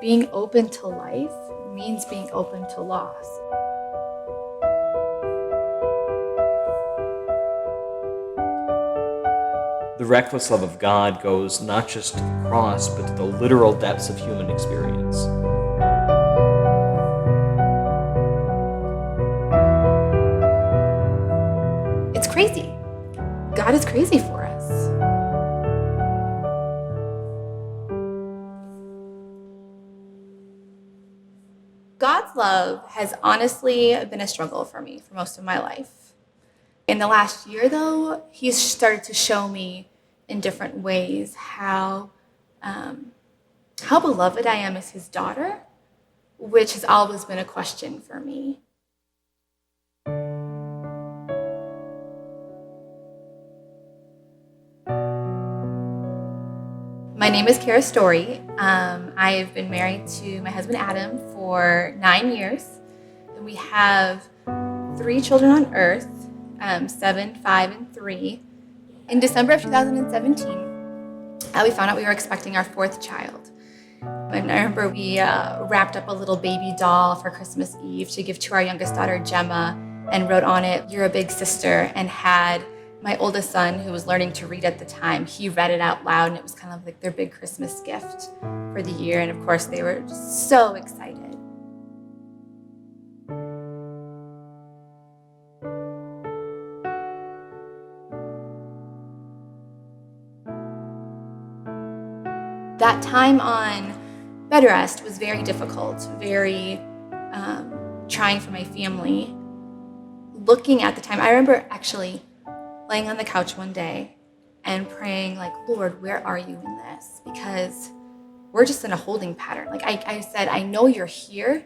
being open to life means being open to loss. The reckless love of God goes not just to the cross, but to the literal depths of human experience. It's crazy. God is crazy for us. God's love has honestly been a struggle for me for most of my life. In the last year, though, He's started to show me in different ways how beloved I am as His daughter, which has always been a question for me. My name is Kara Story. I've been married to my husband Adam for 9 years, and we have 3 children on earth, 7, 5, and 3. In December of 2017, we found out we were expecting our 4th child. And I remember we wrapped up a little baby doll for Christmas Eve to give to our youngest daughter, Gemma, and wrote on it, "You're a big sister," and had my oldest son, who was learning to read at the time, he read it out loud, and it was kind of like their big Christmas gift for the year. And of course, they were just so excited. That time on bed rest was very difficult, very trying for my family. Looking at the time, I remember actually laying on the couch one day and praying, like, "Lord, where are you in this?" Because we're just in a holding pattern. Like I said, I know you're here,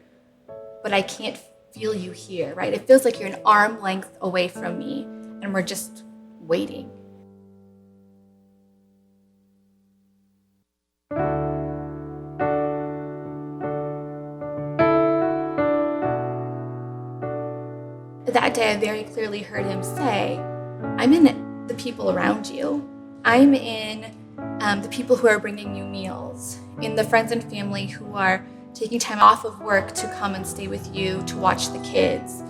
but I can't feel you here, right? It feels like you're an arm length away from me, and we're just waiting. That day, I very clearly heard Him say, "I'm in the people around you. I'm in the people who are bringing you meals, in the friends and family who are taking time off of work to come and stay with you, to watch the kids.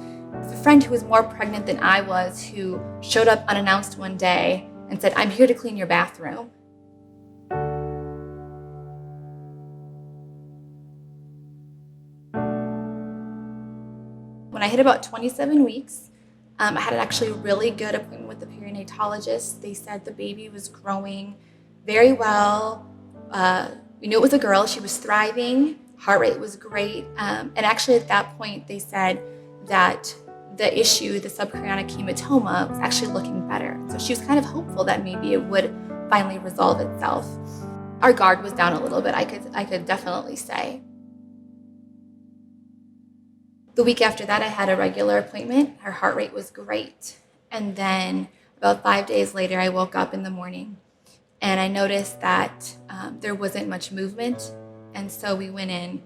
The friend who was more pregnant than I was, who showed up unannounced one day and said, 'I'm here to clean your bathroom.'" When I hit about 27 weeks, I had actually a really good appointment with the perinatalogist. They said the baby was growing very well. We knew it was a girl. She was thriving. Heart rate was great. And actually at that point, they said that the issue, the subchorionic hematoma, was actually looking better. So she was kind of hopeful that maybe it would finally resolve itself. Our guard was down a little bit, I could definitely say. The week after that, I had a regular appointment. Her heart rate was great. And then about 5 days later, I woke up in the morning and I noticed that there wasn't much movement. And so we went in,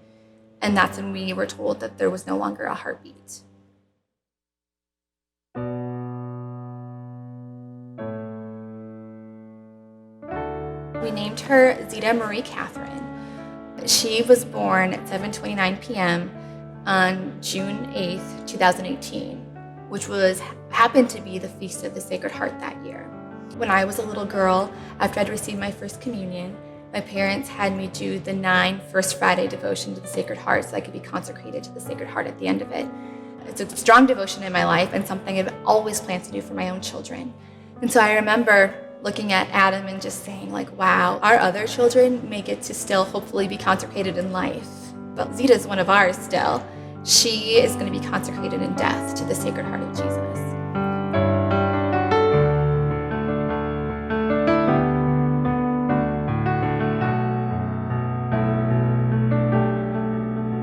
and that's when we were told that there was no longer a heartbeat. We named her Zita Marie Catherine. She was born at 7:29 p.m. on June 8th, 2018, which happened to be the Feast of the Sacred Heart that year. When I was a little girl, after I'd received my first communion, my parents had me do the 9 First Friday devotion to the Sacred Heart so I could be consecrated to the Sacred Heart at the end of it. It's a strong devotion in my life and something I've always planned to do for my own children. And so I remember looking at Adam and just saying, like, wow, our other children may get to still hopefully be consecrated in life, but Zita's one of ours still. She is going to be consecrated in death to the Sacred Heart of Jesus.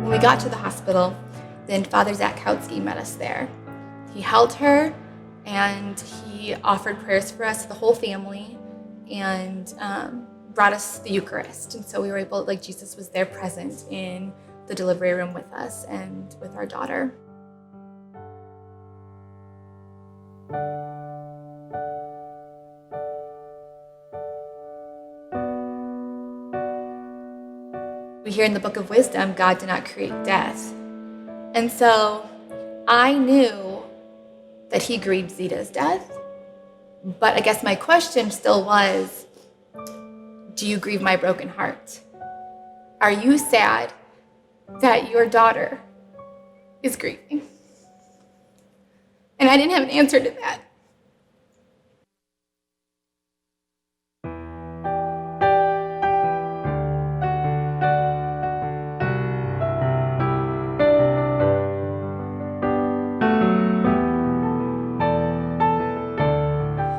When we got to the hospital, then Father Zakowski met us there. He held her and he offered prayers for us, the whole family, and brought us the Eucharist. And so we were able, like, Jesus was there present in the delivery room with us and with our daughter. we hear in the Book of Wisdom, God did not create death. And so I knew that he grieved Zita's death, but I guess my question still was, do you grieve my broken heart? Are you sad that your daughter is grieving? And I didn't have an answer to that.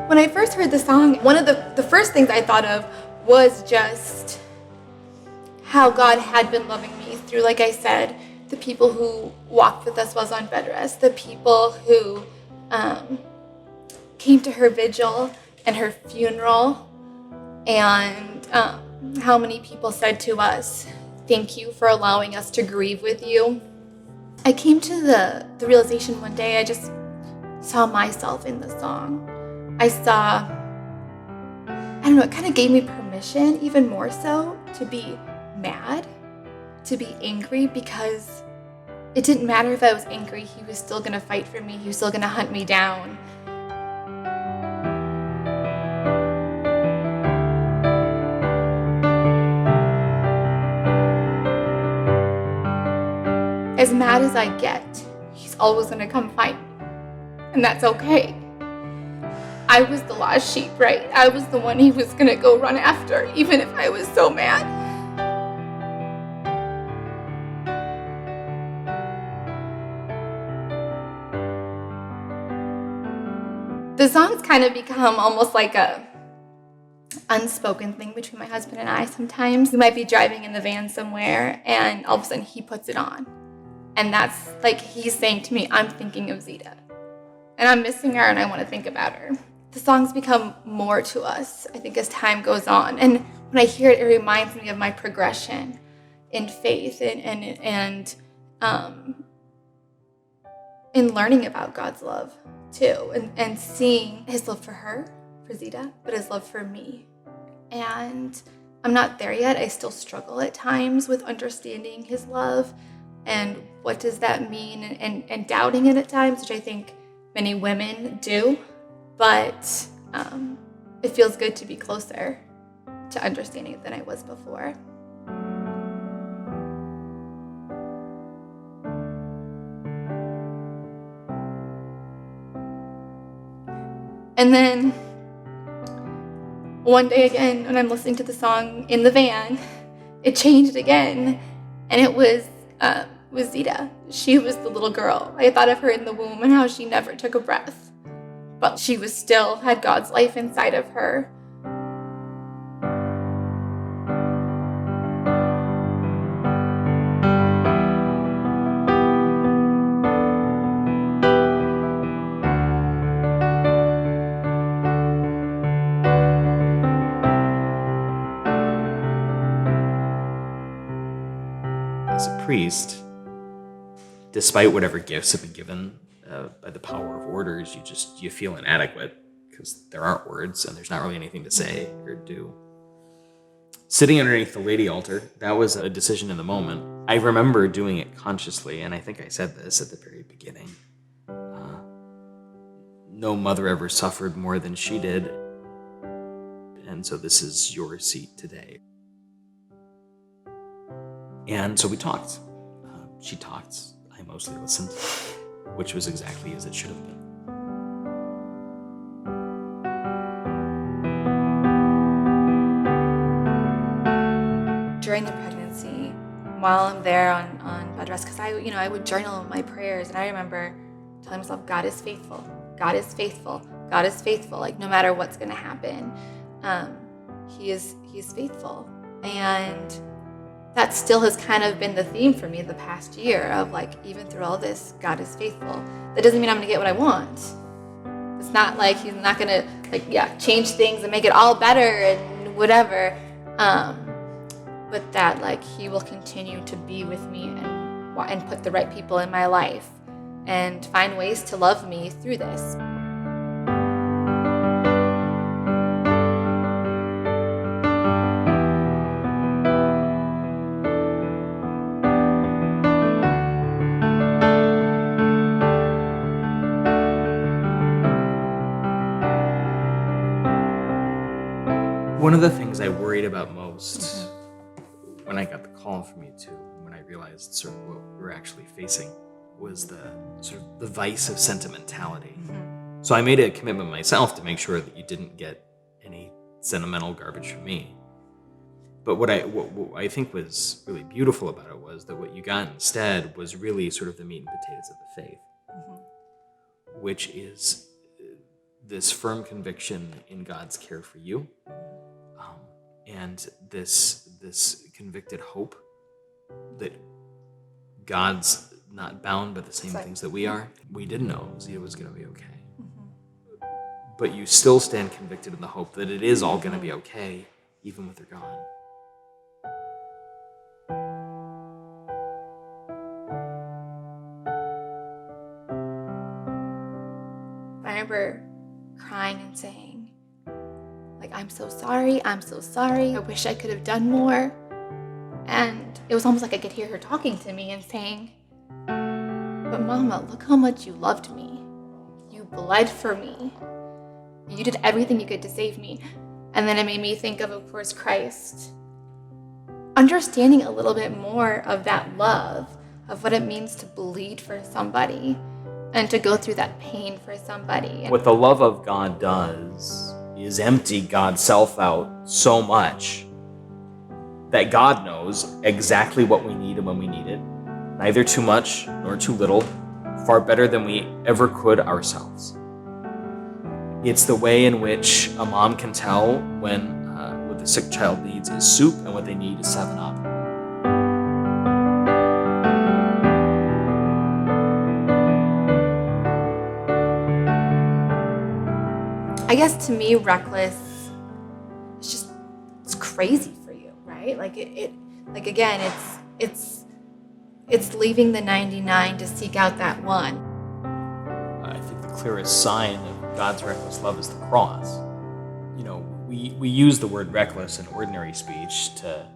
When I first heard the song, one of the first things I thought of was just how God had been loving me through, like I said, the people who walked with us while I was on bed rest, the people who came to her vigil and her funeral, and how many people said to us, thank you for allowing us to grieve with you. I came to the realization one day, I just saw myself in the song. I saw, I don't know, it kind of gave me permission, even more so, to be mad, to be angry, because it didn't matter if I was angry, he was still going to fight for me, he was still going to hunt me down. As mad as I get, he's always going to come find me, and that's okay. I was the lost sheep, right? I was the one he was going to go run after, even if I was so mad. The song's kind of become almost like a unspoken thing between my husband and I sometimes. We might be driving in the van somewhere, and all of a sudden he puts it on. And that's like he's saying to me, I'm thinking of Zita. And I'm missing her, and I want to think about her. The songs become more to us, I think, as time goes on. And when I hear it, it reminds me of my progression in faith and in learning about God's love, too. And seeing his love for her, for Zita, but his love for me. And I'm not there yet. I still struggle at times with understanding his love and what does that mean, and doubting it at times, which I think many women do. But it feels good to be closer to understanding it than I was before. And then one day again, when I'm listening to the song in the van, it changed again, and it was Zita. She was the little girl. I thought of her in the womb and how she never took a breath. But she was still had God's life inside of her. As a priest, despite whatever gifts have been given by the power of orders, you feel inadequate because there aren't words and there's not really anything to say or do. Sitting underneath the lady altar, that was a decision in the moment. I remember doing it consciously, and I think I said this at the very beginning. No mother ever suffered more than she did, and so this is your seat today. And so we talked. She talked. I mostly listened, which was exactly as it should have been. During the pregnancy, while I'm there on bed rest, because I would journal my prayers, and I remember telling myself, God is faithful, God is faithful, God is faithful. Like no matter what's going to happen, He is faithful, and that still has kind of been the theme for me the past year of like, even through all this, God is faithful. That doesn't mean I'm going to get what I want. It's not like He's not going to change things and make it all better and whatever. But that like He will continue to be with me and put the right people in my life and find ways to love me through this. One of the things I worried about most when I got the call from you two, when I realized sort of what we were actually facing, was the sort of the vice of sentimentality. So I made a commitment myself to make sure that you didn't get any sentimental garbage from me. But what I think was really beautiful about it was that what you got instead was really sort of the meat and potatoes of the faith, which is this firm conviction in God's care for you, and this convicted hope that God's not bound by the same things that we are. We didn't know Zita was going to be okay. But you still stand convicted in the hope that it is all going to be okay, even with her gone. I remember crying and saying, like, I'm so sorry, I wish I could have done more. And it was almost like I could hear her talking to me and saying, but Mama, look how much you loved me. You bled for me. You did everything you could to save me. And then it made me think of course, Christ. Understanding a little bit more of that love, of what it means to bleed for somebody and to go through that pain for somebody. What the love of God does is empty God's self out so much that God knows exactly what we need and when we need it, neither too much nor too little, far better than we ever could ourselves. It's the way in which a mom can tell when what the sick child needs is soup and what they need is 7-Up. I guess to me, reckless, it's crazy for you, right? Like again, it's leaving the 99 to seek out that one. I think the clearest sign of God's reckless love is the cross. You know, we use the word reckless in ordinary speech to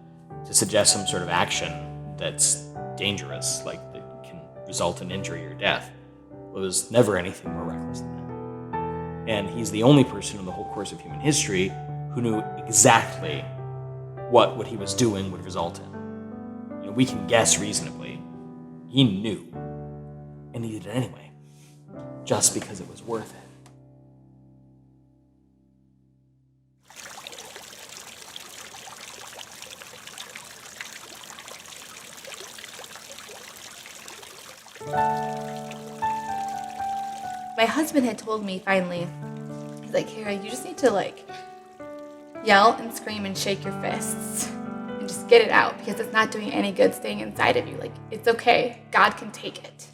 suggest some sort of action that's dangerous, like that can result in injury or death. Well, there's never anything more reckless than that. And he's the only person in the whole course of human history who knew exactly what he was doing would result in. You know, we can guess reasonably. He knew, and he did it anyway, just because it was worth it. My husband had told me finally, he's like, Kara, you just need to like yell and scream and shake your fists and just get it out because it's not doing any good staying inside of you. Like, it's okay. God can take it.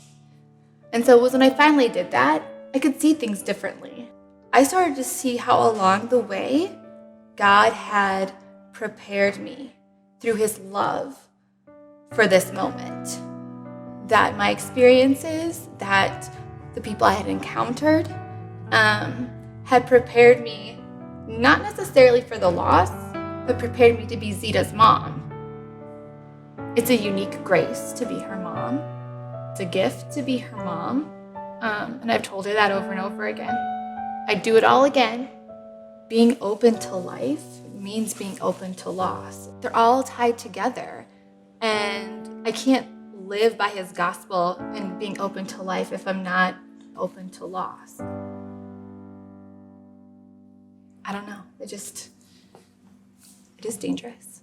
And so it was when I finally did that, I could see things differently. I started to see how along the way, God had prepared me through his love for this moment. That my experiences, that the people I had encountered, had prepared me, not necessarily for the loss, but prepared me to be Zita's mom. It's a unique grace to be her mom. It's a gift to be her mom. And I've told her that over and over again. I'd do it all again. Being open to life means being open to loss. They're all tied together. And I can't live by his gospel and being open to life if I'm not open to loss. I don't know. It is dangerous.